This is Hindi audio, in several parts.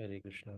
हरे कृष्णा।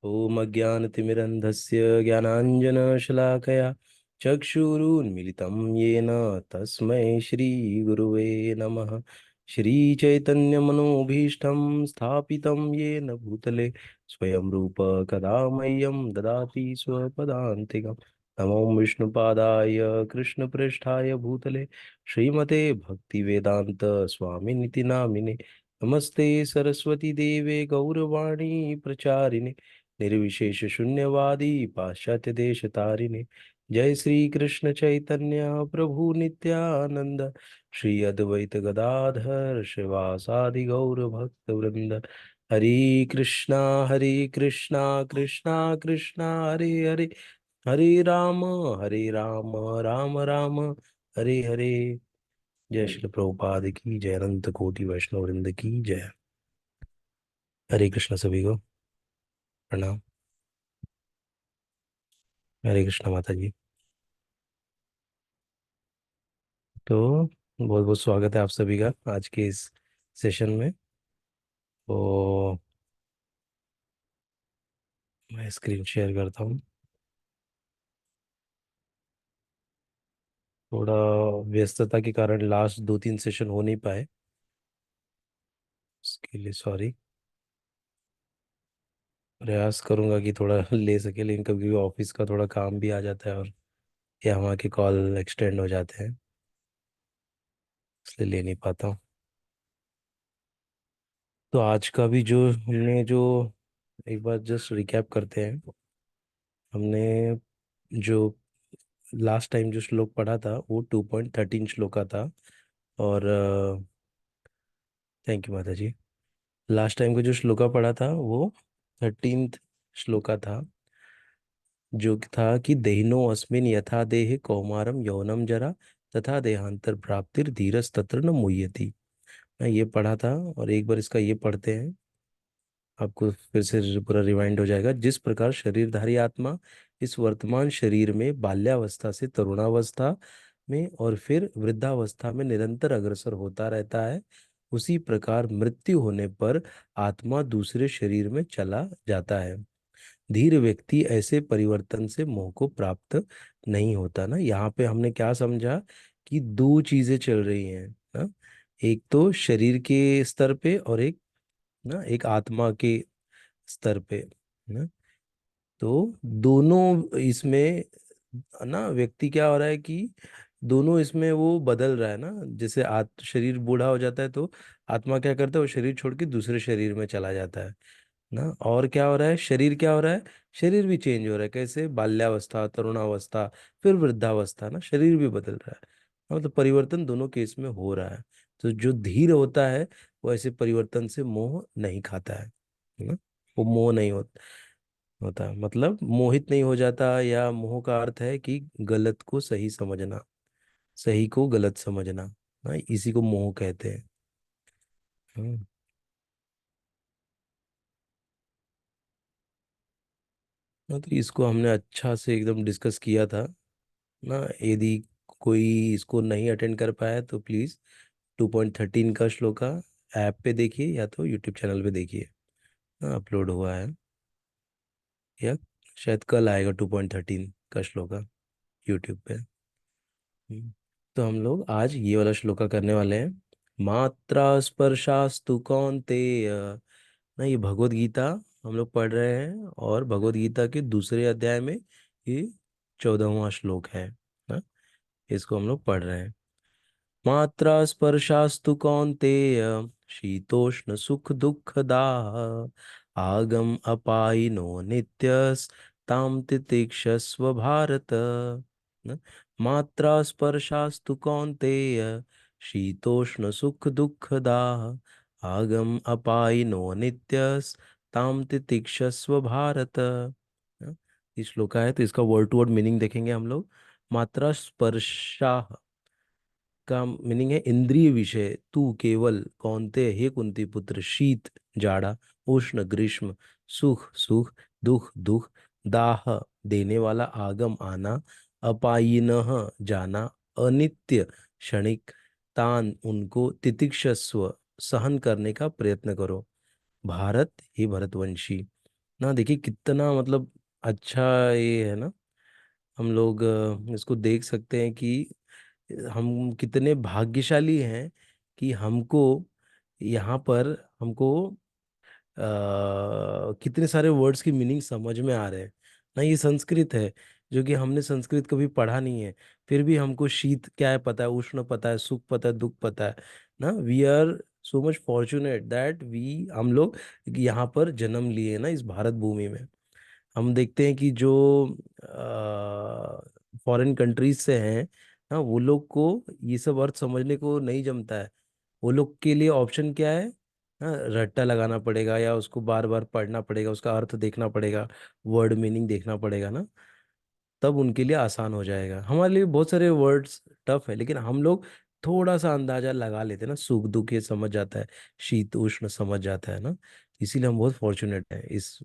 ओम अज्ञानतिमिरन्धस्य ज्ञानाञ्जनशलाकया चक्षुरुन्मिलितं येन तस्मै श्रीगुरुवे नमः। श्रीचैतन्यमनोभीष्टं स्थापितं येन भूतले स्वयं रूप कदा मह्यं ददाति स्वपदान्तिकं। नमो विष्णुपादाय कृष्णप्रेष्ठाय भूतले श्रीमते भक्तिवेदान्त स्वामिनिति नामिने। नमस्ते सरस्वती देवे गौरवाणी प्रचारिणे निर्विशेष शून्यवादी पाश्चात्य देश तारिणे। जय श्री कृष्ण चैतन्य प्रभु नित्यानंद श्री अद्वैत गदाधर शिवासादि गौर भक्त वृंद। हरे कृष्णा कृष्णा कृष्णा हरे हरे, हरे राम राम राम हरे हरे। जय श्री प्रभुपाद की जय, अनंत कोटि वैष्णव वृंद की जय। हरे कृष्ण सभी को प्रणाम। हरे कृष्ण माता जी। तो बहुत बहुत स्वागत है आप सभी का आज के इस सेशन में। तो मैं स्क्रीन शेयर करता हूँ। थोड़ा व्यस्तता के कारण लास्ट दो तीन सेशन हो नहीं पाए, उसके लिए सॉरी। प्रयास करूंगा कि थोड़ा ले सके, लेकिन कभी कभी ऑफिस का थोड़ा काम भी आ जाता है और या वहाँ के कॉल एक्सटेंड हो जाते हैं, इसलिए ले नहीं पाता हूँ। तो आज का भी जो हमने जो एक बार जस्ट रिकैप करते हैं। हमने जो लास्ट टाइम जो श्लोक पढ़ा था वो 2.13 श्लोक का था। और थैंक यू माता जी। लास्ट टाइम का जो श्लोका पढ़ा था वो 13th श्लोका था, जो था कि देहिनो अस्मिन यथा देहे कौमारम यौनम जरा तथा देहांतर प्राप्तिर धीरस तत्र न मुह्यति। मैं ये पढ़ा था और एक बार इसका ये पढ़ते हैं, आपको फिर से पूरा रिवाइंड हो जाएगा। जिस प्रकार शरीरधारी आत्मा इस वर्तमान शरीर में बाल्यावस्था से तरुणावस्था में और फिर वृद्धावस्था में निरंतर अग्रसर होता रहता है, उसी प्रकार मृत्यु होने पर आत्मा दूसरे शरीर में चला जाता है। धीर व्यक्ति ऐसे परिवर्तन से मोह को प्राप्त नहीं होता। ना, यहाँ पे हमने क्या समझा कि दो चीजें चल रही हैं ना। एक तो शरीर के स्तर पे और एक ना एक आत्मा के स्तर पे ना। तो दोनों इसमें ना व्यक्ति क्या हो रहा है कि दोनों इसमें वो बदल रहा है ना। जैसे शरीर बूढ़ा हो जाता है तो आत्मा क्या करता है, वो शरीर छोड़ के दूसरे शरीर में चला जाता है ना। और क्या हो रहा है, शरीर क्या हो रहा है, शरीर भी चेंज हो रहा है। कैसे, बाल्यावस्था तरुणावस्था फिर वृद्धावस्था, ना शरीर भी बदल रहा है। मतलब परिवर्तन दोनों केस में हो रहा है। तो जो धीर होता है वो ऐसे परिवर्तन से मोह नहीं खाता है ना। वो मोह नहीं होता, मतलब मोहित नहीं हो जाता। या मोह का अर्थ है कि गलत को सही समझना, सही को गलत समझना, ना इसी को मोह कहते हैं। हम्म। तो इसको हमने अच्छा से एकदम डिस्कस किया था ना। यदि कोई इसको नहीं अटेंड कर पाया तो प्लीज़ 2.13 का श्लोका ऐप पे देखिए या तो यूट्यूब चैनल पे देखिए। अपलोड हुआ है, या शायद कल आएगा 2.13 का श्लोका यूट्यूब पे। तो हम लोग आज ये वाला श्लोका करने वाले हैं। मात्रा स्पर्शास्तु कौन्तेय। ना, ये भगवत गीता हम लोग पढ़ रहे हैं और भगवत गीता के दूसरे अध्याय में ये 14वां श्लोक है ना। इसको हम लोग पढ़ रहे हैं। मात्रा स्पर्शास्तु कौन्तेय शीतोष्ण सुख दुःखदाः आगम अपायिनो नित्यस् तां तितिक्षस्व भारत। न? मात्रा स्पर्शास्तु कौन्तेय शीतोष्ण सुख दुःखदाः आगम अपायिनो नित्यस् तां तितिक्षस्व भारत। इस श्लोका है तो इसका वर्ड टू वर्ड मीनिंग देखेंगे हम लोग। मात्रा स्पर्शा का मीनिंग है इंद्रिय विषय। तू केवल कौनते, हे कुंती पुत्र, शीत जाड़ा, उष्ण ग्रीष्म, सुख सुख, दुख दुख, दाह देने वाला, आगम आना, अपायिनः जाना, अनित्य क्षणिक, तान उनको, तितिक्षस्व सहन करने का प्रयत्न करो। भारत ही भरतवंशी। ना देखिए कितना मतलब अच्छा ये है ना। हम लोग इसको देख सकते हैं कि हम कितने भाग्यशाली हैं कि हमको यहाँ पर हमको कितने सारे वर्ड्स की मीनिंग समझ में आ रहे हैं ना। ये संस्कृत है, जो कि हमने संस्कृत कभी पढ़ा नहीं है, फिर भी हमको शीत क्या है पता है, उष्ण पता है, सुख पता है, दुख पता है ना। We are so much fortunate that we हम लोग यहाँ पर जन्म लिए ना इस भारत भूमि में। हम देखते हैं कि जो फॉरेन कंट्रीज से हैं ना, वो लोग को ये सब अर्थ समझने को नहीं जमता है। वो लोग के लिए ऑप्शन क्या है, हाँ, रट्टा लगाना पड़ेगा या उसको बार बार पढ़ना पड़ेगा, उसका अर्थ देखना पड़ेगा, वर्ड मीनिंग देखना पड़ेगा ना, तब उनके लिए आसान हो जाएगा। हमारे लिए बहुत सारे वर्ड्स टफ है, लेकिन हम लोग थोड़ा सा अंदाजा लगा लेते हैं ना, सुख दुख ये समझ जाता है, शीत उष्ण समझ जाता है ना। इसीलिए हम बहुत फॉर्चुनेट हैं इस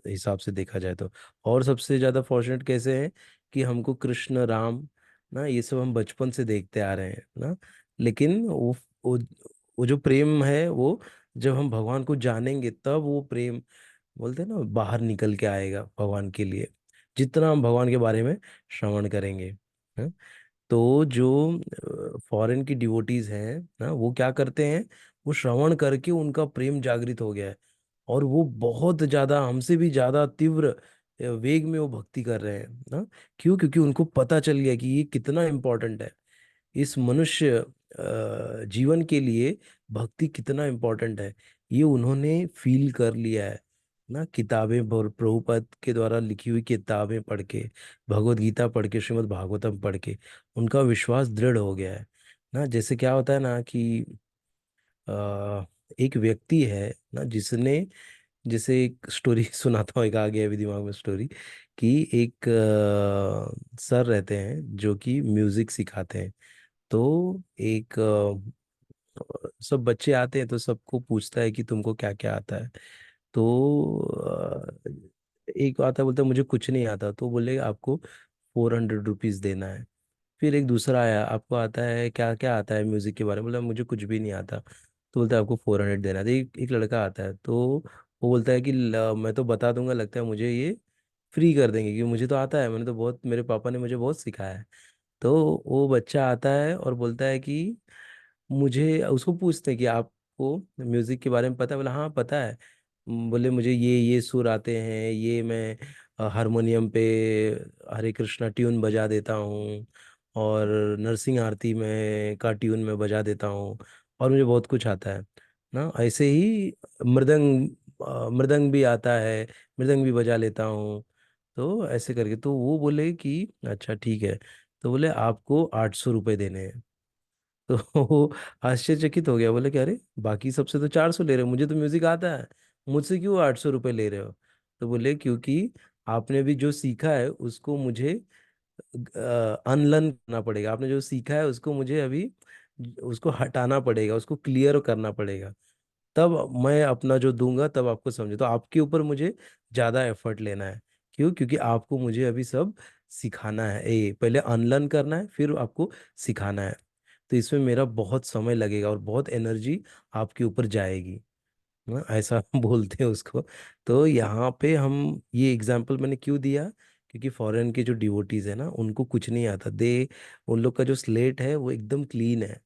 हिसाब से देखा जाए तो। और सबसे ज़्यादा फॉर्चुनेट कैसे हैं कि हमको कृष्ण राम ना ये सब हम बचपन से देखते आ रहे हैं ना। लेकिन वो वो जो प्रेम है वो जब हम भगवान को जानेंगे तब वो प्रेम बोलते हैं ना बाहर निकल के आएगा भगवान के लिए, जितना हम भगवान के बारे में श्रवण करेंगे। हाँ? तो जो फॉरेन की डिवोटीज हैं ना, वो क्या करते हैं, वो श्रवण करके उनका प्रेम जागृत हो गया है, और वो बहुत ज्यादा हमसे भी ज्यादा तीव्र वेग में वो भक्ति कर रहे हैं ना। क्यों? क्योंकि उनको पता चल गया कि ये कितना इम्पोर्टेंट है इस मनुष्य जीवन के लिए, भक्ति कितना इम्पोर्टेंट है, ये उन्होंने फील कर लिया है ना। किताबें प्रभुपाद के द्वारा लिखी हुई किताबें पढ़ के, भगवत गीता पढ़ के, श्रीमद् भागवतम पढ़ के उनका विश्वास दृढ़ हो गया है ना। जैसे क्या होता है ना कि एक व्यक्ति है ना जिसने, जैसे एक स्टोरी सुनाता हूँ, एक आ गया अभी दिमाग में स्टोरी, कि एक सर रहते हैं जो कि म्यूजिक सिखाते हैं। तो एक सब बच्चे आते हैं तो सबको पूछता है कि तुमको क्या क्या आता है। तो एक आता है बोलता है मुझे कुछ नहीं आता, तो बोले आपको 400 रुपीज देना है। फिर एक दूसरा आया, आपको आता है क्या क्या आता है म्यूजिक के बारे में, बोला मुझे कुछ भी नहीं आता, तो बोलता है आपको 400 देना है। तो एक लड़का आता है, तो वो बोलता है कि मैं तो बता दूंगा, लगता है मुझे ये फ्री कर देंगे क्योंकि मुझे तो आता है, मैंने तो बहुत, मेरे पापा ने मुझे बहुत सिखाया है। तो वो बच्चा आता है और बोलता है कि मुझे, उसको पूछते हैं कि आपको म्यूजिक के बारे में पता है, बोला हाँ पता है। बोले मुझे ये सुर आते हैं, ये मैं हारमोनियम पे हरे कृष्णा ट्यून बजा देता हूँ, और नरसिंह आरती में का ट्यून में बजा देता हूँ, और मुझे बहुत कुछ आता है ना। ऐसे ही मृदंग मृदंग भी आता है, मृदंग भी बजा लेता हूँ। तो ऐसे करके तो वो बोले कि अच्छा ठीक है। तो बोले आपको 800 रुपये देने हैं। तो वो आश्चर्यचकित हो गया, बोले कि अरे बाकी सबसे तो 400 ले रहे हो, मुझे तो म्यूजिक आता है, मुझसे क्यों 800 रुपये ले रहे हो। तो बोले क्योंकि आपने भी जो सीखा है उसको मुझे अनलर्न करना पड़ेगा, आपने जो सीखा है उसको मुझे अभी उसको हटाना पड़ेगा, उसको क्लियर करना पड़ेगा, तब मैं अपना जो दूंगा तब आपको समझे। तो आपके ऊपर मुझे ज़्यादा एफर्ट लेना है। क्यों? क्योंकि आपको मुझे अभी सब सिखाना है, ये पहले अनलर्न करना है फिर आपको सिखाना है। तो इसमें मेरा बहुत समय लगेगा और बहुत एनर्जी आपके ऊपर जाएगी ना, ऐसा बोलते हैं उसको। तो यहाँ पे हम ये एग्जाम्पल मैंने क्यों दिया, क्योंकि फॉरेन के जो डिवोटीज है ना उनको कुछ नहीं आता, दे उन लोग का जो स्लेट है वो एकदम क्लीन है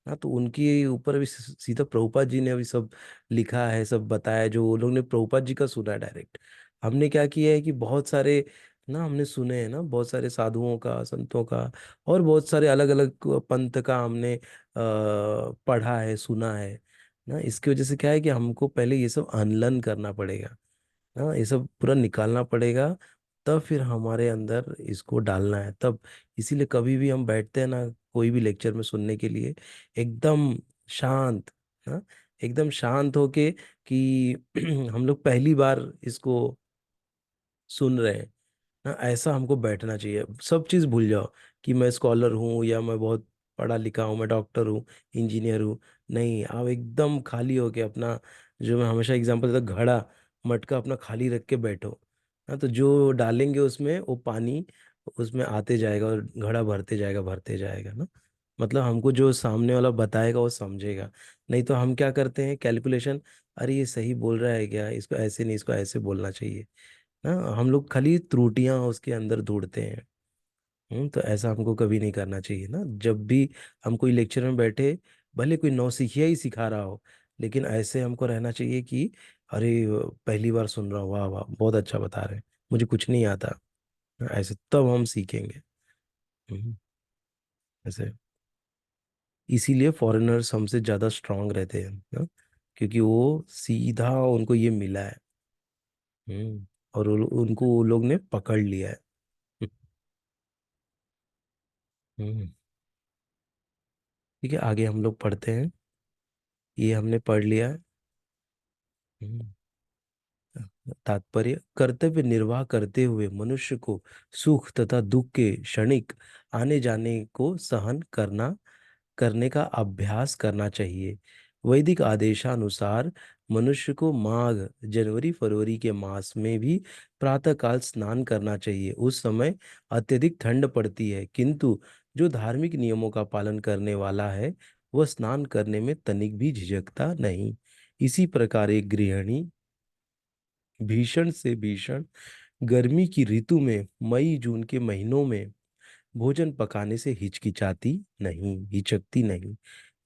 ना। तो उनके ऊपर अभी सीधा प्रभुपाद जी ने अभी सब लिखा है, सब बताया है, जो वो लोग ने प्रभुपाद जी का सुना है डायरेक्ट। हमने क्या किया है कि बहुत सारे ना हमने सुने हैं ना, बहुत सारे साधुओं का, संतों का, और बहुत सारे अलग अलग पंथ का हमने पढ़ा है, सुना है ना। इसकी वजह से क्या है कि हमको पहले ये सब अनलर्न करना पड़ेगा ना, ये सब पूरा निकालना पड़ेगा, तब फिर हमारे अंदर इसको डालना है तब। इसीलिए कभी भी हम बैठते हैं ना कोई भी लेक्चर में सुनने के लिए, एकदम शांत, हाँ, एकदम शांत होके कि हम लोग पहली बार इसको सुन रहे हैं ना, ऐसा हमको बैठना चाहिए। सब चीज़ भूल जाओ कि मैं स्कॉलर हूँ या मैं बहुत पढ़ा लिखा हूँ, मैं डॉक्टर हूँ, इंजीनियर हूँ। नहीं, आप एकदम खाली होके अपना, जो मैं हमेशा एग्जांपल देता हूँ, घड़ा मटका अपना खाली रख के बैठो। हाँ, तो जो डालेंगे उसमें वो पानी उसमें आते जाएगा और घड़ा भरते जाएगा, भरते जाएगा ना। मतलब हमको जो सामने वाला बताएगा वो समझेगा। नहीं तो हम क्या करते हैं, कैलकुलेशन, अरे ये सही बोल रहा है क्या, इसको ऐसे नहीं, इसको ऐसे बोलना चाहिए ना। हम लोग खाली त्रुटियां उसके अंदर ढूंढते हैं। तो ऐसा हमको कभी नहीं करना चाहिए ना। जब भी हम कोई लेक्चर में बैठे, भले कोई नौसिखिया ही सिखा रहा हो, लेकिन ऐसे हमको रहना चाहिए कि अरे पहली बार सुन रहा हूँ, वाह वाह बहुत अच्छा बता रहे हैं, मुझे कुछ नहीं आता। ऐसे तब हम सीखेंगे। हम्म, ऐसे इसीलिए फॉरेनर्स हमसे ज़्यादा स्ट्रांग रहते हैं ना, क्योंकि वो सीधा उनको ये मिला है। और उनको वो लोग ने पकड़ लिया है। हम्म, ठीक है, आगे हम लोग पढ़ते हैं। ये हमने पढ़ लिया है। हम्म, तात्पर्य, कर्तव्य निर्वाह करते हुए मनुष्य को सुख तथा दुख के क्षणिक आने जाने को सहन करने का अभ्यास करना चाहिए। वैदिक आदेशानुसार मनुष्य को माघ, जनवरी, फरवरी के मास में भी प्रातःकाल स्नान करना चाहिए। उस समय अत्यधिक ठंड पड़ती है, किंतु जो धार्मिक नियमों का पालन करने वाला है वह स्नान करने में तनिक भी झिझकता नहीं। इसी प्रकार एक गृहिणी भीषण से भीषण गर्मी की ऋतु में मई जून के महीनों में भोजन पकाने से हिचकती नहीं।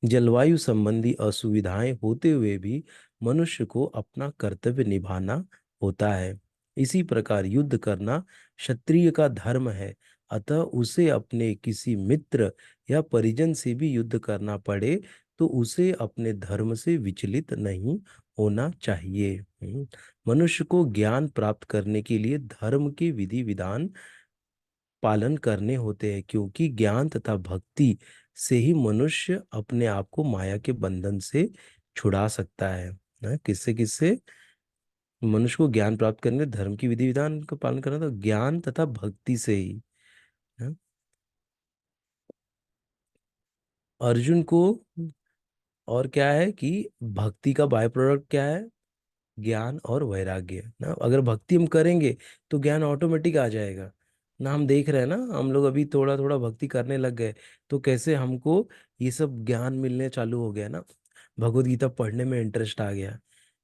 जलवायु संबंधी असुविधाएं होते हुए भी मनुष्य को अपना कर्तव्य निभाना होता है। इसी प्रकार युद्ध करना क्षत्रिय का धर्म है। अतः उसे अपने किसी मित्र या परिजन से भी युद्ध करना पड़े तो उसे अपने धर्म से विचलित नहीं होना चाहिए। मनुष्य को ज्ञान प्राप्त करने के लिए धर्म के विधि विधान पालन करने होते हैं, क्योंकि ज्ञान तथा भक्ति से ही मनुष्य अपने आप को माया के बंधन से छुड़ा सकता है। किससे किससे? मनुष्य को ज्ञान प्राप्त करने धर्म की विधि विधान का पालन करना, तो ज्ञान तथा भक्ति से ही। है? अर्जुन को, और क्या है कि भक्ति का बाय प्रोडक्ट क्या है? ज्ञान और वैराग्य ना। अगर भक्ति हम करेंगे तो ज्ञान ऑटोमेटिक आ जाएगा ना। हम देख रहे हैं ना, हम लोग अभी थोड़ा थोड़ा भक्ति करने लग गए तो कैसे हमको ये सब ज्ञान मिलने चालू हो गया ना। भगवत गीता पढ़ने में इंटरेस्ट आ गया।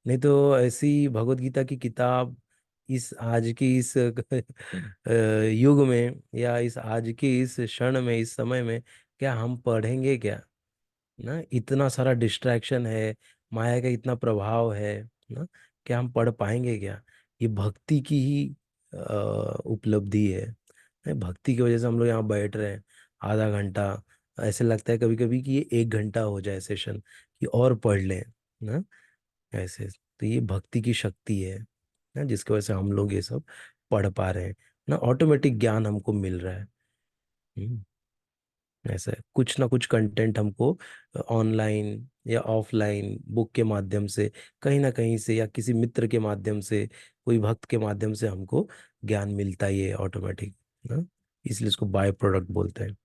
नहीं तो ऐसी भगवत गीता की किताब इस आज की इस युग में, या इस आज के इस क्षण में, इस समय में क्या हम पढ़ेंगे क्या? ना, इतना सारा डिस्ट्रैक्शन है, माया का इतना प्रभाव है ना। क्या हम पढ़ पाएंगे क्या? ये भक्ति की ही उपलब्धि है। भक्ति की वजह से हम लोग यहाँ बैठ रहे हैं आधा घंटा। ऐसे लगता है कभी कभी कि ये 1 घंटा हो जाए सेशन, कि और पढ़ लें ना। ऐसे तो ये भक्ति की शक्ति है ना, जिसकी वजह से हम लोग ये सब पढ़ पा रहे हैं ना। ऑटोमेटिक ज्ञान हमको मिल रहा है। हम्म, ऐसा है, कुछ ना कुछ कंटेंट हमको ऑनलाइन या ऑफलाइन बुक के माध्यम से, कहीं ना कहीं से, या किसी मित्र के माध्यम से, कोई भक्त के माध्यम से हमको ज्ञान मिलता ही है ऑटोमेटिक ना। इसलिए इसको बाय प्रोडक्ट बोलते हैं।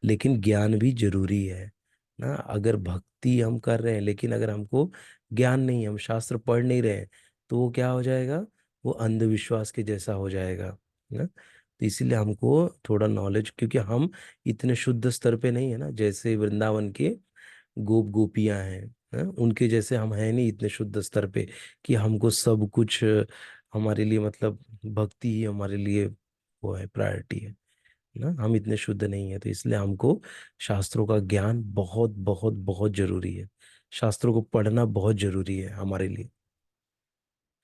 लेकिन ज्ञान भी जरूरी है ना। अगर भक्ति हम कर रहे हैं लेकिन अगर हमको ज्ञान नहीं, हम शास्त्र पढ़ नहीं रहे हैं, तो वो क्या हो जाएगा? वो अंधविश्वास के जैसा हो जाएगा ना। तो इसीलिए हमको थोड़ा नॉलेज, क्योंकि हम इतने शुद्ध स्तर पे नहीं है ना, जैसे वृंदावन के गोप गोपियां हैं। उनके जैसे हम हैं नहीं इतने शुद्ध स्तर पे कि हमको सब कुछ हमारे लिए, मतलब भक्ति ही हमारे लिए वो है, प्रायोरिटी है ना। हम इतने शुद्ध नहीं है, तो इसलिए हमको शास्त्रों का ज्ञान बहुत बहुत बहुत जरूरी है। शास्त्रों को पढ़ना बहुत जरूरी है हमारे लिए।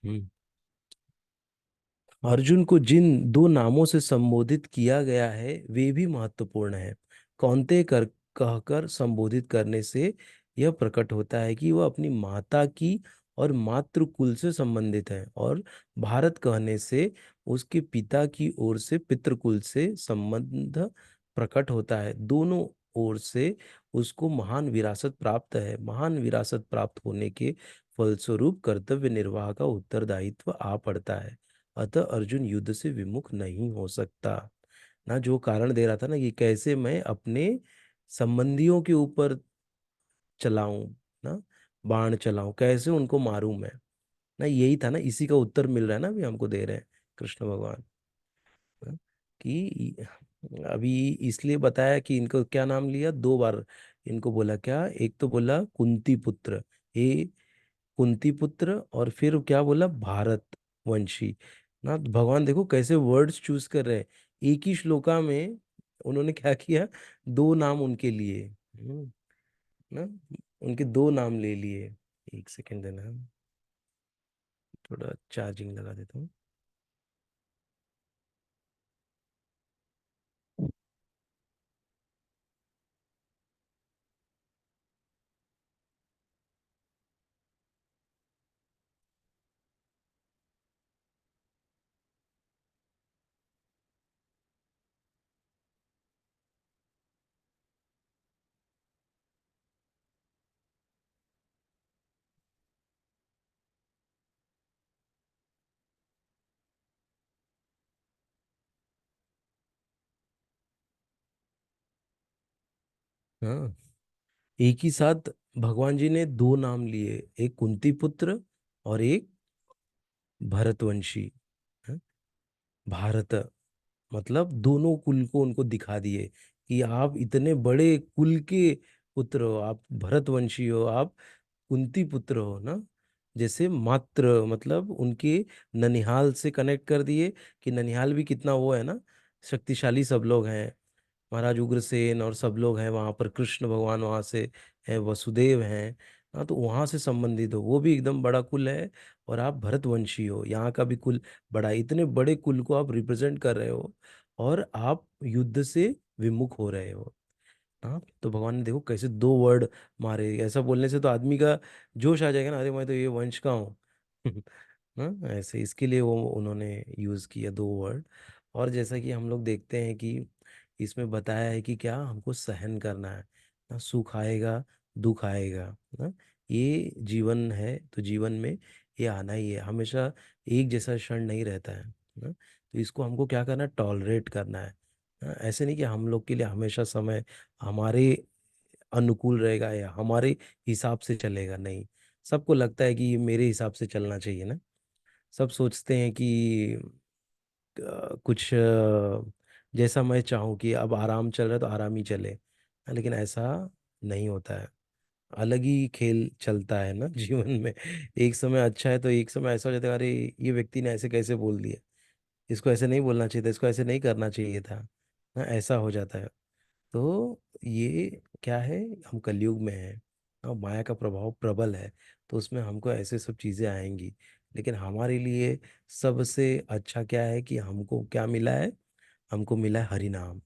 हम्म अर्जुन को जिन दो नामों से संबोधित किया गया है वे भी महत्वपूर्ण है। कौन्तेय कर कहकर संबोधित करने से यह प्रकट होता है कि वह अपनी माता की और मातृकुल से संबंधित है, और भारत कहने से उसके पिता की ओर से पितृकुल से संबंध प्रकट होता है। दोनों ओर से उसको महान विरासत प्राप्त है। महान विरासत प्राप्त होने के फलस्वरूप कर्तव्य निर्वाह का उत्तरदायित्व आ पड़ता है। अतः अर्जुन युद्ध से विमुख नहीं हो सकता ना। जो कारण दे रहा था ना कि कैसे मैं अपने संबंधियों के ऊपर चलाऊं ना, बाण चलाऊं, कैसे उनको मारूं मैं ना, यही था ना। इसी का उत्तर मिल रहा है ना अभी हमको दे रहे हैं कृष्ण भगवान ना, कि अभी इसलिए बताया कि इनको क्या नाम लिया, दो बार इनको बोला क्या, एक तो बोला कुंती पुत्र, ये कुंती पुत्र, और फिर क्या बोला, भारत वंशी। ना तो भगवान देखो कैसे वर्ड्स चूज कर रहे हैं, एक ही श्लोका में उन्होंने क्या किया, दो नाम उनके लिए। ना, उनके दो नाम ले लिए। एक सेकंड देना, थोड़ा चार्जिंग लगा देता हूँ। हाँ, एक ही साथ भगवान जी ने दो नाम लिए, एक कुंती पुत्र और एक भरतवंशी। हाँ, भारत, मतलब दोनों कुल को उनको दिखा दिए कि आप इतने बड़े कुल के पुत्र हो, आप भरतवंशी हो, आप कुंती पुत्र हो ना। जैसे मात्र मतलब उनके ननिहाल से कनेक्ट कर दिए कि ननिहाल भी कितना वो है ना, शक्तिशाली सब लोग हैं, महाराज उग्रसेन और सब लोग हैं वहाँ पर, कृष्ण भगवान वहाँ से है, वसुदेव हैं। हाँ, तो वहाँ से संबंधित हो, वो भी एकदम बड़ा कुल है। और आप भरतवंशी हो, यहाँ का भी कुल बड़ा है। इतने बड़े कुल को आप रिप्रेजेंट कर रहे हो और आप युद्ध से विमुख हो रहे हो। हाँ, तो भगवान ने देखो कैसे दो वर्ड मारे, ऐसा बोलने से तो आदमी का जोश आ जाएगा ना, अरे मैं तो ये वंश का हूँ। हाँ, ऐसे इसके लिए वो उन्होंने यूज किया दो वर्ड। और जैसा कि हम लोग देखते हैं कि इसमें बताया है कि क्या हमको सहन करना है ना, सुख आएगा, दुख आएगा ना, ये जीवन है, तो जीवन में ये आना ही है, हमेशा एक जैसा क्षण नहीं रहता है ना। तो इसको हमको क्या करना है, टॉलरेट करना है। ऐसे नहीं कि हम लोग के लिए हमेशा समय हमारे अनुकूल रहेगा या हमारे हिसाब से चलेगा, नहीं। सबको लगता है कि ये मेरे हिसाब से चलना चाहिए ना। सब सोचते हैं कि कुछ जैसा मैं चाहूँ कि अब आराम चल रहा है तो आराम ही चले, लेकिन ऐसा नहीं होता है। अलग ही खेल चलता है ना जीवन में। एक समय अच्छा है तो एक समय ऐसा हो जाता है, अरे ये व्यक्ति ने ऐसे कैसे बोल दिया, इसको ऐसे नहीं बोलना चाहिए था, इसको ऐसे नहीं करना चाहिए था ना, ऐसा हो जाता है। तो ये क्या है, हम कलयुग में हैं और माया का प्रभाव प्रबल है, तो उसमें हमको ऐसे सब चीज़ें आएंगी। लेकिन हमारे लिए सबसे अच्छा क्या है कि हमको क्या मिला है, हमको मिला है हरि नाम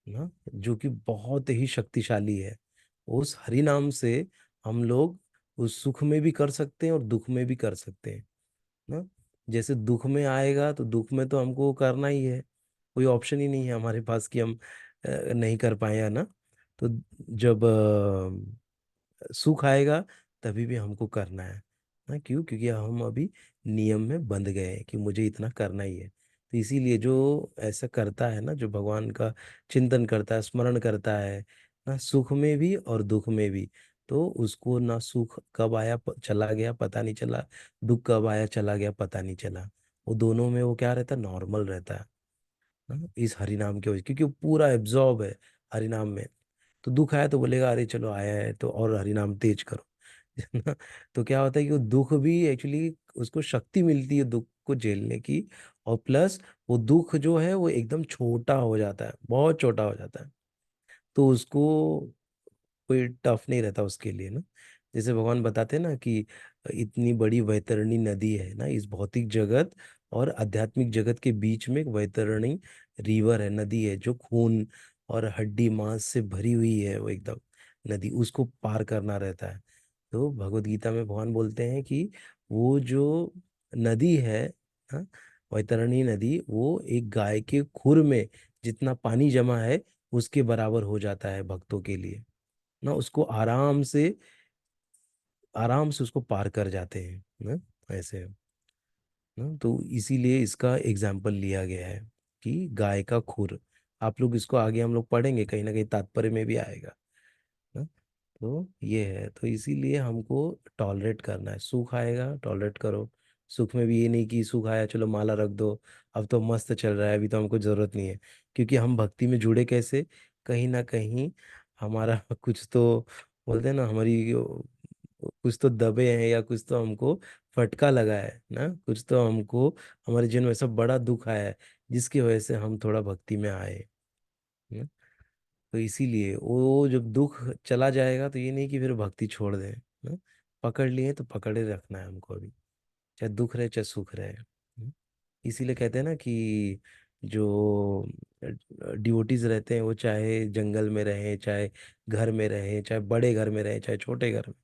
ना, जो कि बहुत ही शक्तिशाली है। उस हरि नाम से हम लोग उस सुख में भी कर सकते हैं और दुख में भी कर सकते हैं ना। जैसे दुख में आएगा तो दुख में तो हमको करना ही है, कोई ऑप्शन ही नहीं है हमारे पास कि हम नहीं कर पाए, है ना। तो जब सुख आएगा तभी भी हमको करना है ना, क्यों, क्योंकि हम अभी नियम में बंध गए हैं कि मुझे इतना करना ही है। तो इसीलिए जो ऐसा करता है ना, जो भगवान का चिंतन करता है, स्मरण करता है ना, सुख में भी और दुख में भी, तो उसको ना सुख कब आया चला गया पता नहीं चला, दुख कब आया चला गया पता नहीं चला। वो दोनों में वो क्या रहता है, नॉर्मल रहता है ना, इस हरि नाम की वजह, क्योंकि वो पूरा एब्जॉर्ब है हरि नाम में। तो दुख आया तो बोलेगा अरे चलो आया है तो और हरि नाम तेज करो। ना, तो क्या होता है कि वो दुख भी एक्चुअली उसको शक्ति मिलती है दुख को झेलने की। और प्लस वो दुख जो है वो एकदम छोटा हो जाता है, बहुत छोटा हो जाता है। तो उसको कोई टफ नहीं रहता उसके लिए ना। जैसे भगवान बताते हैं ना कि इतनी बड़ी वैतरणी नदी है ना, इस भौतिक जगत और आध्यात्मिक जगत के बीच में एक वैतरणी रिवर है, नदी है, जो खून और हड्डी मांस से भरी हुई है, वो एकदम नदी, उसको पार करना रहता है। तो भगवत गीता में भगवान बोलते हैं कि वो जो नदी है, हाँ, वैतरणी नदी, वो एक गाय के खुर में जितना पानी जमा है उसके बराबर हो जाता है भक्तों के लिए ना। उसको आराम से उसको पार कर जाते हैं ना, ऐसे ना। तो इसीलिए इसका एग्जाम्पल लिया गया है कि गाय का खुर, आप लोग इसको आगे हम लोग पढ़ेंगे, कहीं ना कहीं तात्पर्य में भी आएगा ना। तो ये है, तो इसीलिए हमको टॉलरेट करना है, सुख आएगा टॉलरेट करो, सुख में भी ये नहीं कि सुख आया चलो माला रख दो, अब तो मस्त चल रहा है, अभी तो हमको जरूरत नहीं है। क्योंकि हम भक्ति में जुड़े कैसे, कहीं ना कहीं हमारा कुछ तो बोलते हैं ना, हमारी कुछ तो दबे हैं, या कुछ तो हमको फटका लगा है ना, कुछ तो हमको हमारे जीवन में ऐसा बड़ा दुख आया है जिसकी वजह से हम थोड़ा भक्ति में आए ना। तो इसीलिए वो जब दुख चला जाएगा तो ये नहीं कि फिर भक्ति छोड़ दें ना, पकड़ लिए तो पकड़े रखना है हमको अभी, चाहे दुख रहे चाहे सुख रहे। इसीलिए कहते हैं ना कि जो डिवोटीज रहते हैं वो चाहे जंगल में रहे, चाहे घर में रहे, चाहे बड़े घर में रहे, चाहे छोटे घर में,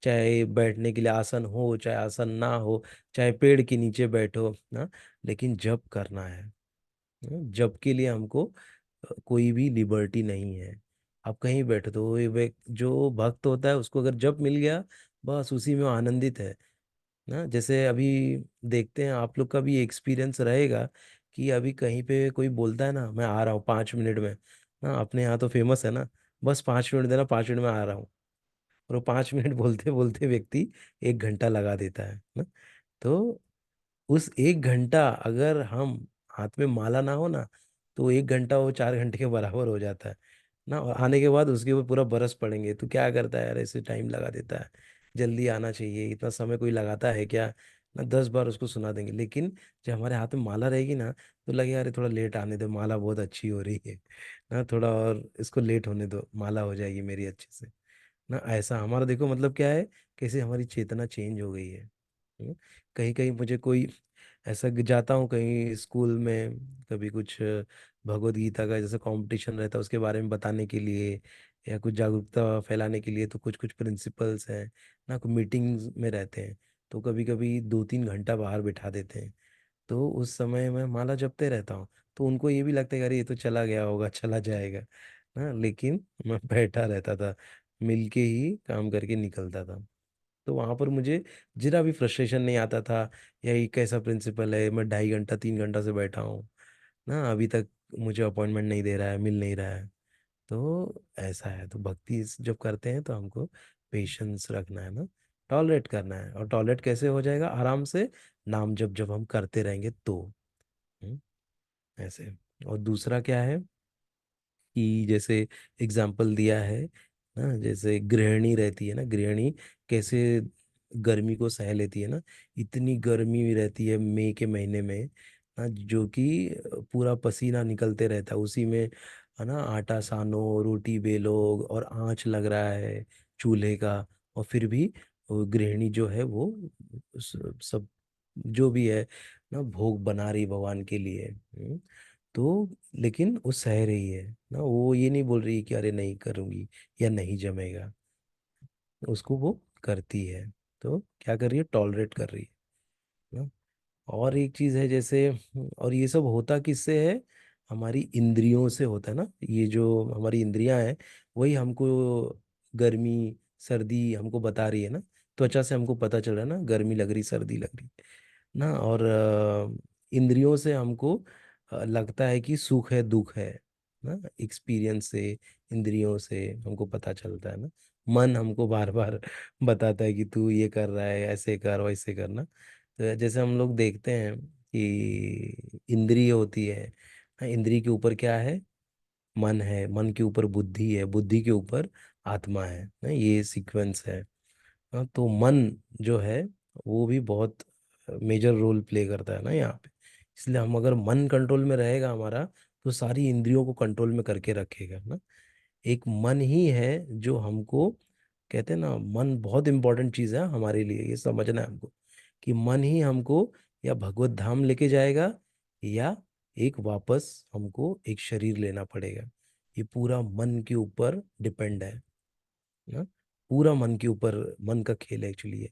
चाहे बैठने के लिए आसन हो चाहे आसन ना हो, चाहे पेड़ के नीचे बैठो ना, लेकिन जप करना है। जप के लिए हमको कोई भी लिबर्टी नहीं है। आप कहीं बैठो तो जो भक्त होता है उसको अगर जप मिल गया, बस उसी में वो आनंदित है ना। जैसे अभी देखते हैं, आप लोग का भी एक्सपीरियंस रहेगा कि अभी कहीं पे कोई बोलता है ना मैं आ रहा हूँ 5 मिनट में, ना अपने यहाँ तो फेमस है ना, बस 5 मिनट देना, 5 मिनट में आ रहा हूँ। और वो 5 मिनट बोलते बोलते व्यक्ति 1 घंटा लगा देता है ना। तो उस 1 घंटा अगर हम हाथ में माला ना हो ना, तो 1 घंटा वो 4 घंटे के बराबर हो जाता है ना। और आने के बाद उसके ऊपर पूरा बरस पड़ेंगे, तो क्या करता है यार, ऐसे टाइम लगा देता है, जल्दी आना चाहिए, इतना समय कोई लगाता है क्या ना। 10 बार उसको सुना देंगे, लेकिन जब हमारे हाथ में माला रहेगी ना, तो लगे यार थोड़ा लेट आने दो, माला बहुत अच्छी हो रही है ना, थोड़ा और इसको लेट होने दो, माला हो जाएगी मेरी अच्छे से ना। ऐसा हमारा देखो मतलब क्या है, कैसे हमारी चेतना चेंज हो गई है। कहीं कहीं मुझे कोई ऐसा जाता हूँ कहीं स्कूल में, कभी कुछ भगवत गीता का जैसे कंपटीशन रहता है उसके बारे में बताने के लिए, या कुछ जागरूकता फैलाने के लिए, तो कुछ कुछ प्रिंसिपल्स हैं ना, कुछ मीटिंग्स में रहते हैं, तो कभी कभी 2-3 घंटा बाहर बिठा देते हैं। तो उस समय मैं माला जपते रहता हूँ, तो उनको ये भी लगता है कि अरे ये तो चला गया होगा, चला जाएगा ना, लेकिन मैं बैठा रहता था, मिलके ही काम करके निकलता था। तो वहां पर मुझे जरा भी फ्रस्ट्रेशन नहीं आता था, या ये कैसा प्रिंसिपल है, मैं 2.5 घंटा 3 घंटा से बैठा हूँ ना, अभी तक मुझे अपॉइंटमेंट नहीं दे रहा है, मिल नहीं रहा है। तो ऐसा है, तो भक्ति जब करते हैं तो हमको पेशेंस रखना है ना, टॉलरेट करना है। और टॉलरेट कैसे हो जाएगा, आराम से, नाम जब जब हम करते रहेंगे तो। हम्म, ऐसे। और दूसरा क्या है कि जैसे एग्जाम्पल दिया है ना, जैसे गृहिणी रहती है ना, गृहिणी कैसे गर्मी को सह लेती है ना। इतनी गर्मी रहती है मई के महीने में ना, जो कि पूरा पसीना निकलते रहता है उसी में, है ना, आटा सानो, रोटी बेलो, और आंच लग रहा है चूल्हे का, और फिर भी वो गृहिणी जो है वो सब जो भी है ना भोग बना रही भगवान के लिए। तो लेकिन वो सह रही है ना, वो ये नहीं बोल रही कि अरे नहीं करूंगी या नहीं जमेगा, उसको वो करती है। तो क्या कर रही है, टॉलरेट कर रही है ना। और एक चीज है जैसे, और ये सब होता किससे है, हमारी इंद्रियों से होता है ना। ये जो हमारी इंद्रियां हैं वही हमको गर्मी सर्दी हमको बता रही है ना। त्वचा से हमको पता चल रहा है ना, गर्मी लग रही सर्दी लग रही ना। और इंद्रियों से हमको लगता है कि सुख है दुख है ना, एक्सपीरियंस से, इंद्रियों से हमको पता चलता है ना। मन हमको बार बार बताता है कि तू ये कर रहा है, ऐसे कर वैसे करना। तो जैसे हम लोग देखते हैं कि इंद्रिय होती है हाँ, इंद्रिय के ऊपर क्या है, मन है, मन के ऊपर बुद्धि है, बुद्धि के ऊपर आत्मा है ना, ये सीक्वेंस है। हाँ, तो मन जो है वो भी बहुत मेजर रोल प्ले करता है ना यहाँ पे। इसलिए हम अगर मन कंट्रोल में रहेगा हमारा, तो सारी इंद्रियों को कंट्रोल में करके रखेगा ना। एक मन ही है जो हमको, कहते हैं ना, मन बहुत इंपॉर्टेंट चीज़ है हमारे लिए, ये समझना है हमको कि मन ही हमको या भगवत धाम लेके जाएगा, या एक वापस हमको एक शरीर लेना पड़ेगा। ये पूरा मन के ऊपर डिपेंड है ना, पूरा मन के ऊपर, मन का खेल है एक्चुअली ये,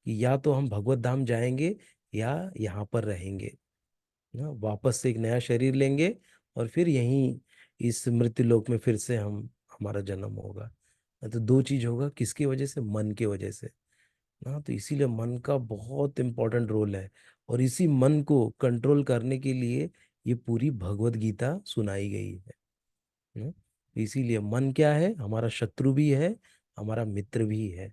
कि या तो हम भगवत धाम जाएंगे या यहाँ पर रहेंगे ना, वापस से एक नया शरीर लेंगे, और फिर यहीं इस मृत्यु लोक में फिर से हम, हमारा जन्म होगा। तो दो चीज होगा, किसकी वजह से, मन की वजह से ना। तो इसीलिए मन का बहुत इंपॉर्टेंट रोल है, और इसी मन को कंट्रोल करने के लिए ये पूरी भगवत गीता सुनाई गई है ना। इसीलिए मन क्या है, हमारा शत्रु भी है, हमारा मित्र भी है।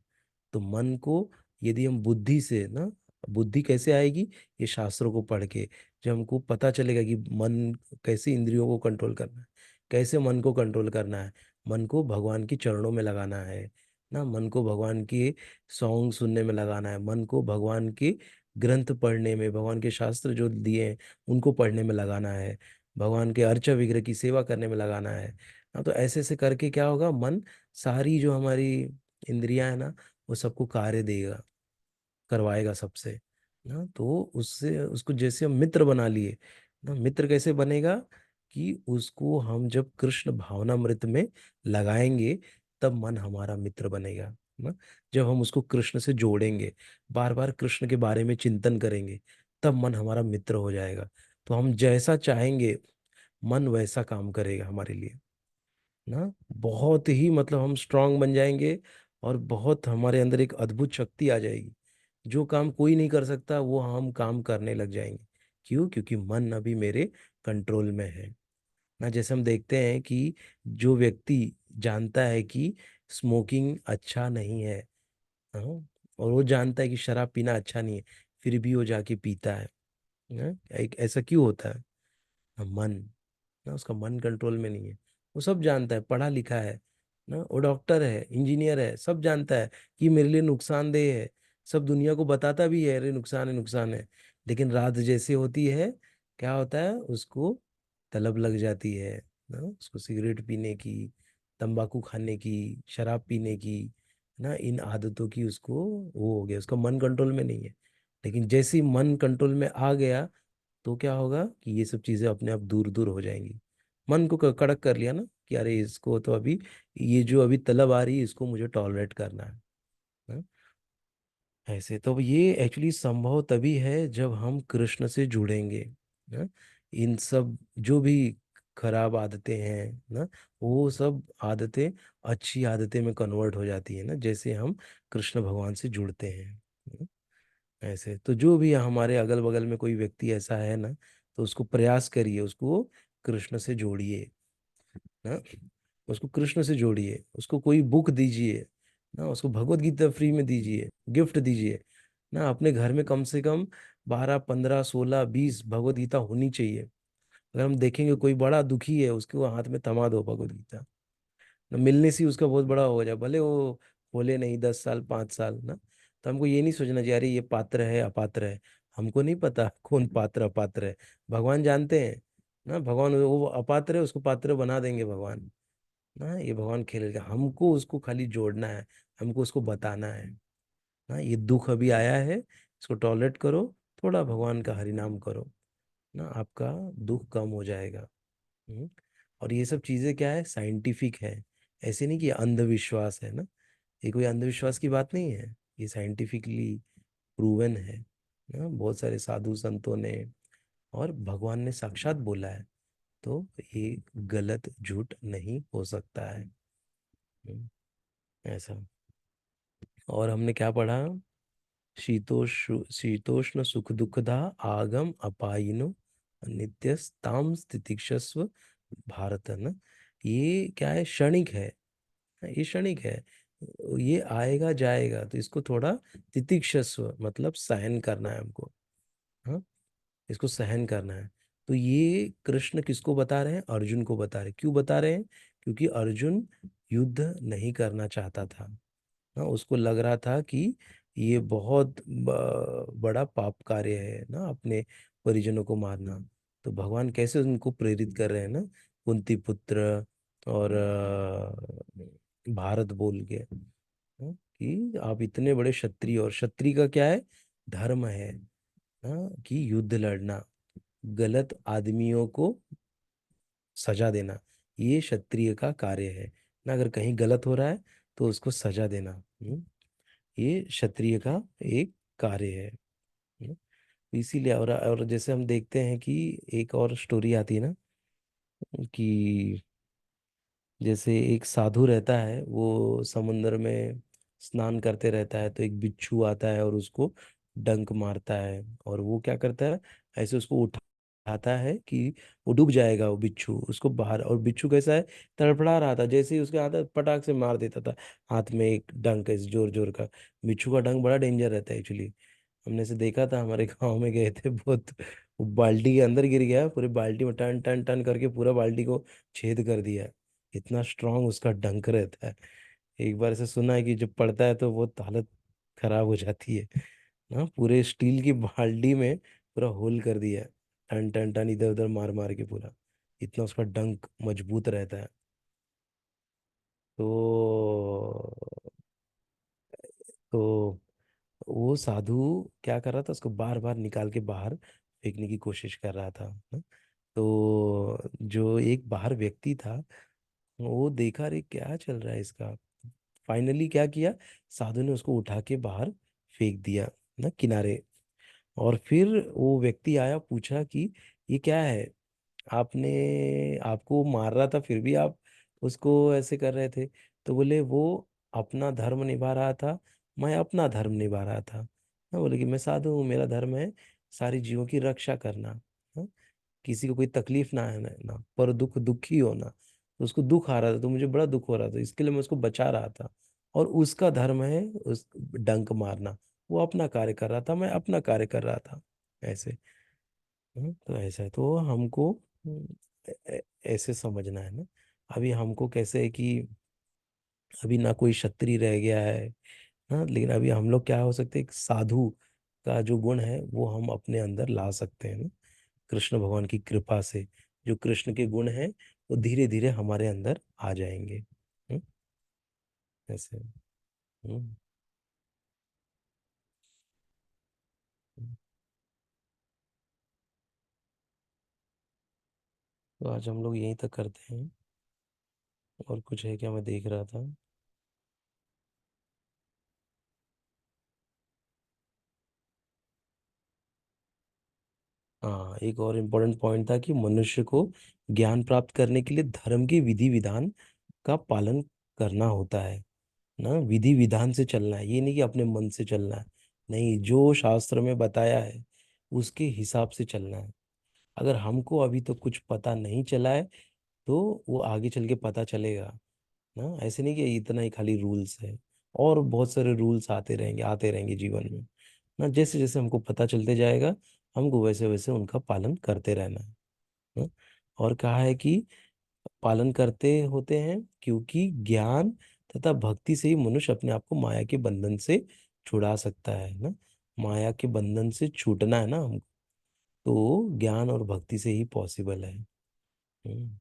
तो मन को यदि हम बुद्धि से ना बुद्धि कैसे आएगी? ये शास्त्रों को पढ़ के, जब हमको पता चलेगा कि मन कैसे इंद्रियों को कंट्रोल करना है, कैसे मन को कंट्रोल करना है, मन को भगवान की चरणों में लगाना है ना, मन को भगवान के सॉन्ग सुनने में लगाना है, मन को भगवान के ग्रंथ पढ़ने में, भगवान के शास्त्र जो दिए हैं उनको पढ़ने में लगाना है, भगवान के अर्चा विग्रह की सेवा करने में लगाना है। हाँ, तो ऐसे ऐसे करके क्या होगा, मन सारी जो हमारी इंद्रियां है ना, वो सबको कार्य देगा, करवाएगा सबसे ना। तो उससे उसको जैसे हम मित्र बना लिए ना, मित्र कैसे बनेगा कि उसको हम जब कृष्ण भावनामृत में लगाएंगे तब मन हमारा मित्र बनेगा ना। जब हम उसको कृष्ण से जोड़ेंगे, बार बार कृष्ण के बारे में चिंतन करेंगे, तब मन हमारा मित्र हो जाएगा। तो हम जैसा चाहेंगे मन वैसा काम करेगा हमारे लिए ना। बहुत ही मतलब हम स्ट्रांग बन जाएंगे, और बहुत हमारे अंदर एक अद्भुत शक्ति आ जाएगी। जो काम कोई नहीं कर सकता वो हम काम करने लग जाएंगे। क्यों? क्योंकि मन अभी मेरे कंट्रोल में है ना। जैसे हम देखते हैं कि जो व्यक्ति जानता है कि स्मोकिंग अच्छा नहीं है, हाँ, और वो जानता है कि शराब पीना अच्छा नहीं है, फिर भी वो जाके पीता है ना। एक ऐसा क्यों होता है? मन ना, उसका मन कंट्रोल में नहीं है। वो सब जानता है, पढ़ा लिखा है ना, वो डॉक्टर है, इंजीनियर है, सब जानता है कि मेरे लिए नुकसानदेह है, सब दुनिया को बताता भी है अरे नुकसान है नुकसान है। लेकिन रात जैसे होती है, क्या होता है, उसको तलब लग जाती है ना, उसको सिगरेट पीने की, तंबाकू खाने की, शराब पीने की ना, इन आदतों की उसको वो हो गया, उसका मन कंट्रोल में नहीं है। लेकिन जैसे ही मन कंट्रोल में आ गया तो क्या होगा कि ये सब चीजें अपने आप दूर दूर हो जाएंगी। मन को कड़क कर लिया ना कि अरे इसको तो अभी, ये जो अभी तलब आ रही है इसको मुझे टॉलरेट करना है ना? ऐसे तो ये एक्चुअली संभव तभी है जब हम कृष्ण से जुड़ेंगे ना। इन सब जो भी खराब आदतें हैं ना, वो सब आदतें अच्छी आदतें में कन्वर्ट हो जाती है ना, जैसे हम कृष्ण भगवान से जुड़ते हैं। ऐसे तो जो भी हमारे अगल बगल में कोई व्यक्ति ऐसा है ना, तो उसको प्रयास करिए, उसको कृष्ण से जोड़िए ना, उसको कृष्ण से जोड़िए, उसको कोई बुक दीजिए ना, उसको भगवत गीता फ्री में दीजिए, गिफ्ट दीजिए ना। अपने घर में कम से कम 12 15 16 20 भगवत गीता होनी चाहिए। अगर हम देखेंगे कोई बड़ा दुखी है, उसके वो हाथ में थमा दो भगवत गीता ना, मिलने से ही उसका बहुत बड़ा हो जाए, भले वो बोले नहीं 10 साल 5 साल ना। तो हमको ये नहीं सोचना चाहिए अरे ये पात्र है अपात्र है, हमको नहीं पता कौन पात्र अपात्र है, भगवान जानते हैं ना। भगवान वो अपात्र है उसको पात्र बना देंगे भगवान ना, ये भगवान खेलेगा, हमको उसको खाली जोड़ना है, हमको उसको बताना है ना, ये दुख अभी आया है इसको टॉलरेट करो, थोड़ा भगवान का हरि नाम करो ना, आपका दुख कम हो जाएगा। हम्म। और ये सब चीजें क्या है, साइंटिफिक है, ऐसे नहीं कि अंधविश्वास है ना। ये कोई अंधविश्वास की बात नहीं है, ये साइंटिफिकली प्रूवन है ना, बहुत सारे साधु संतों ने और भगवान ने साक्षात बोला है। तो ये गलत झूठ नहीं हो सकता है। हम्म, ऐसा। और हमने क्या पढ़ा? शीतोष्ण सुख दुखदा आगम अपायिनो नित्यस्ताम स्थितिक्षस्व भारत न। ये क्या है, क्षणिक है, ये क्षणिक है, ये आएगा जाएगा, तो इसको थोड़ा तितिक्षस्व मतलब सहन करना है हमको। हाँ, इसको सहन करना है। तो ये कृष्ण किसको बता रहे हैं? अर्जुन को बता रहे हैं। क्यों बता रहे हैं? क्योंकि अर्जुन युद्ध नहीं करना चाहता था ना, उसको लग रहा था कि ये बहुत बड़ा पाप कार्य है ना, अपने परिजनों को मारना। तो भगवान कैसे उनको प्रेरित कर रहे हैं ना, कुंती पुत्र और भारत बोल के, कि आप इतने बड़े क्षत्रिय, और क्षत्रिय का क्या है, धर्म है ना, कि युद्ध लड़ना, गलत आदमियों को सजा देना, ये क्षत्रिय का कार्य है ना। अगर कहीं गलत हो रहा है तो उसको सजा देना, ये क्षत्रिय का एक कार्य है। हम्म। इसीलिए और जैसे हम देखते हैं कि एक और स्टोरी आती है ना, कि जैसे एक साधु रहता है, वो समुद्र में स्नान करते रहता है, तो एक बिच्छू आता है और उसको डंक मारता है, और वो क्या करता है, ऐसे उसको उठाता है कि वो डूब जाएगा, वो बिच्छू उसको बाहर, और बिच्छू कैसा है, तड़फड़ा रहा था, जैसे ही उसके हाथ पटाख से मार देता था, हाथ में एक डंक है जोर जोर का। बिच्छू का डंक बड़ा डेंजर रहता है एक्चुअली हमने से देखा था, हमारे गांव में गए थे बहुत, वो बाल्टी के अंदर गिर गया, पूरी बाल्टी में टन टन टन करके पूरा बाल्टी को छेद कर दिया। इतना स्ट्रांग उसका डंक रहता है। एक बार ऐसे सुना है कि जब पड़ता है तो वो हालत खराब हो जाती है ना, पूरे स्टील की बाल्टी में पूरा होल कर दिया है, टन टन टन इधर उधर मार मार के पूरा, इतना उसका डंक मजबूत रहता है। तो तो वो साधु क्या कर रहा था, उसको बार बार निकाल के बाहर फेंकने की कोशिश कर रहा था ना। तो जो एक बाहर व्यक्ति था, वो देखा, अरे क्या चल रहा है इसका। फाइनली क्या किया, साधु ने उसको उठा के बाहर फेंक दिया ना किनारे। और फिर वो व्यक्ति आया, पूछा कि ये क्या है, आपने, आपको मार रहा था फिर भी आप उसको ऐसे कर रहे थे। तो बोले वो अपना धर्म निभा रहा था, मैं अपना धर्म निभा रहा था। हाँ, बोले कि मैं साधु हूँ, मेरा धर्म है सारी जीवों की रक्षा करना। हाँ, किसी को कोई तकलीफ ना है ना, पर दुखी होना। तो उसको दुख आ रहा था, तो मुझे बड़ा दुख हो रहा था, इसके लिए मैं उसको बचा रहा था। और उसका धर्म है उस डंक मारना। वो अपना कार्य कर रहा था, मैं अपना कार्य कर रहा था, ऐसे। तो ऐसा है, तो हमको ऐसे समझना है ना। अभी हमको कैसे है कि अभी ना कोई क्षत्रिय रह गया है। हाँ, लेकिन अभी हम लोग क्या हो सकते हैं, एक साधु का जो गुण है वो हम अपने अंदर ला सकते हैं ना, कृष्ण भगवान की कृपा से। जो कृष्ण के गुण हैं वो धीरे धीरे हमारे अंदर आ जाएंगे। ऐसे। हम्म, तो आज हम लोग यहीं तक करते हैं। और कुछ है क्या, मैं देख रहा था। हाँ, एक और इम्पोर्टेंट पॉइंट था कि मनुष्य को ज्ञान प्राप्त करने के लिए धर्म के विधि विधान का पालन करना होता है ना। विधि विधान से चलना है, ये नहीं कि अपने मन से चलना है। नहीं, जो शास्त्र में बताया है उसके हिसाब से चलना है। अगर हमको अभी तो कुछ पता नहीं चला है, तो वो आगे चल के पता चलेगा ना। ऐसे नहीं कि इतना ही खाली रूल्स है, और बहुत सारे रूल्स आते रहेंगे जीवन में ना। जैसे जैसे हमको पता चलते जाएगा, हमको वैसे वैसे उनका पालन करते रहना है ना? और कहा है कि पालन करते होते हैं क्योंकि ज्ञान तथा भक्ति से ही मनुष्य अपने आप को माया के बंधन से छुड़ा सकता है ना। माया के बंधन से छूटना है ना हमको, तो ज्ञान और भक्ति से ही पॉसिबल है। हम्म,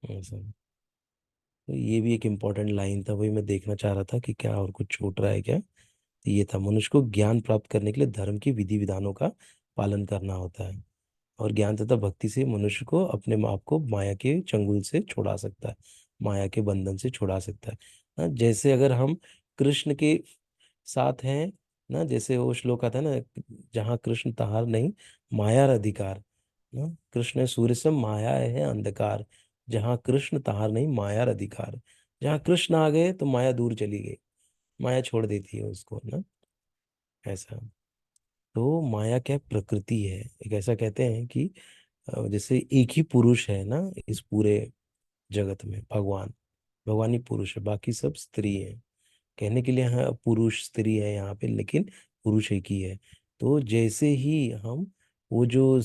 ऐसा। तो ये भी एक इम्पोर्टेंट लाइन था, वही मैं देखना चाह रहा था कि क्या और कुछ छूट रहा है क्या। तो ये था, मनुष्य को ज्ञान प्राप्त करने के लिए धर्म की विधि विधानों का पालन करना होता है। और ज्ञान तथा भक्ति से मनुष्य को अपने आप को माया के चंगुल से छुड़ा सकता है, माया के बंधन से छुड़ा सकता है ना। जैसे अगर हम कृष्ण के साथ हैं ना, जैसे वो श्लोक आता है ना, जहाँ कृष्ण तहार नहीं मायार अधिकार ना। कृष्ण सूर्य से माया है अंधकार, जहाँ कृष्ण तहार नहीं मायार अधिकार। जहाँ कृष्ण आ गए तो माया दूर चली गई, माया छोड़ देती है उसको ना। ऐसा। तो माया क्या प्रकृति है, एक ऐसा कहते हैं कि जैसे एक ही पुरुष है ना इस पूरे जगत में, भगवान। भगवान ही पुरुष है, बाकी सब स्त्री है। कहने के लिए हाँ पुरुष स्त्री है यहाँ पे, लेकिन पुरुष एक ही है। तो जैसे ही हम वो जो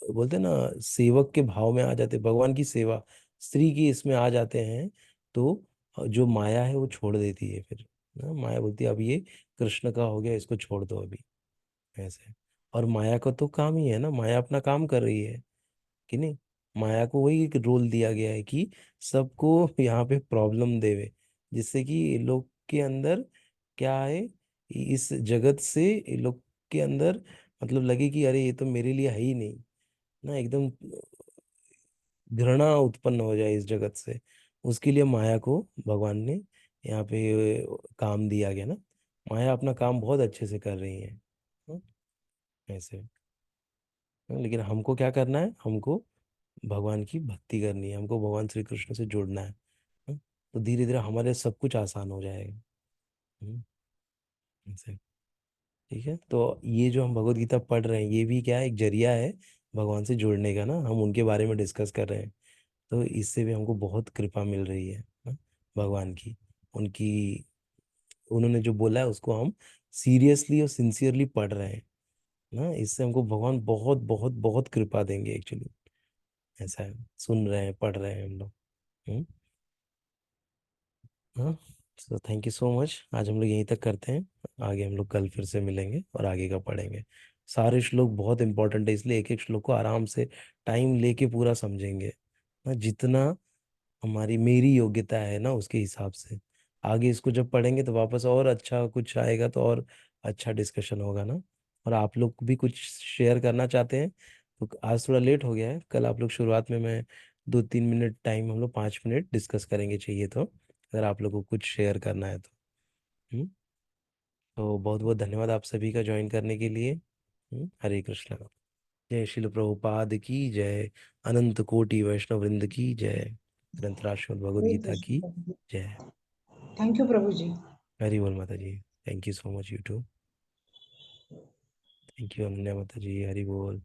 बोलते हैं ना, सेवक के भाव में आ जाते, भगवान की सेवा स्त्री की इसमें आ जाते हैं, तो जो माया है वो छोड़ देती है फिर ना। माया बोलती है अब ये कृष्ण का हो गया, इसको छोड़ दो अभी, ऐसे। और माया का तो काम ही है ना, माया अपना काम कर रही है कि नहीं। माया को वही एक रोल दिया गया है कि सबको यहाँ पे प्रॉब्लम देवे, जिससे कि ये लोग के अंदर क्या है, इस जगत से ये लोग के अंदर मतलब लगे कि अरे ये तो मेरे लिए है ही नहीं ना, एकदम घृणा उत्पन्न हो जाए इस जगत से। उसके लिए माया को भगवान ने यहाँ पे काम दिया गया ना। माया अपना काम बहुत अच्छे से कर रही है। हाँ, ऐसे। लेकिन हमको क्या करना है, हमको भगवान की भक्ति करनी है, हमको भगवान श्री कृष्ण से जुड़ना है। हाँ? तो धीरे धीरे हमारे सब कुछ आसान हो जाएगा। हम्म, ऐसे। ठीक है, तो ये जो हम भगवत गीता पढ़ रहे हैं ये भी क्या है, एक जरिया है भगवान से जुड़ने का ना। हम उनके बारे में डिस्कस कर रहे हैं, तो इससे भी हमको बहुत कृपा मिल रही है ना, भगवान की, उनकी उन्होंने जो बोला है उसको हम सीरियसली और सिंसियरली पढ़ रहे हैं ना, इससे हमको भगवान बहुत बहुत बहुत कृपा देंगे एक्चुअली। ऐसा है, सुन रहे हैं, पढ़ रहे हैं हम लोग। हम्म। हाँ। तो थैंक यू सो मच, आज हम लोग यहीं तक करते हैं। आगे हम लोग कल फिर से मिलेंगे और आगे का पढ़ेंगे। सारे श्लोक बहुत इंपॉर्टेंट है, इसलिए एक एक श्लोक को आराम से टाइम लेके पूरा समझेंगे ना, जितना हमारी मेरी योग्यता है ना उसके हिसाब से। आगे इसको जब पढ़ेंगे तो वापस और अच्छा कुछ आएगा, तो और अच्छा डिस्कशन होगा ना। और आप लोग भी कुछ शेयर करना चाहते हैं तो आज थोड़ा लेट हो गया है, कल आप लोग शुरुआत में मैं 2-3 मिनट टाइम, हम लोग 5 मिनट डिस्कस करेंगे चाहिए तो, अगर आप लोग को कुछ शेयर करना है तो। हम्म। तो बहुत बहुत धन्यवाद आप सभी का ज्वाइन करने के लिए। हरे कृष्णा। जय शिल प्रभुपाद की जय। अनंत कोटि वैष्णव वृंद की जय। ग्रंथराज श्रीमद् भगवद हरे गीता कृष्ण की प्रभु जी। जय। थैंक यू प्रभु जी। हरि बोल माता जी। Thank you so much, you too. Thank you Ananya माता जी, हरि बोल।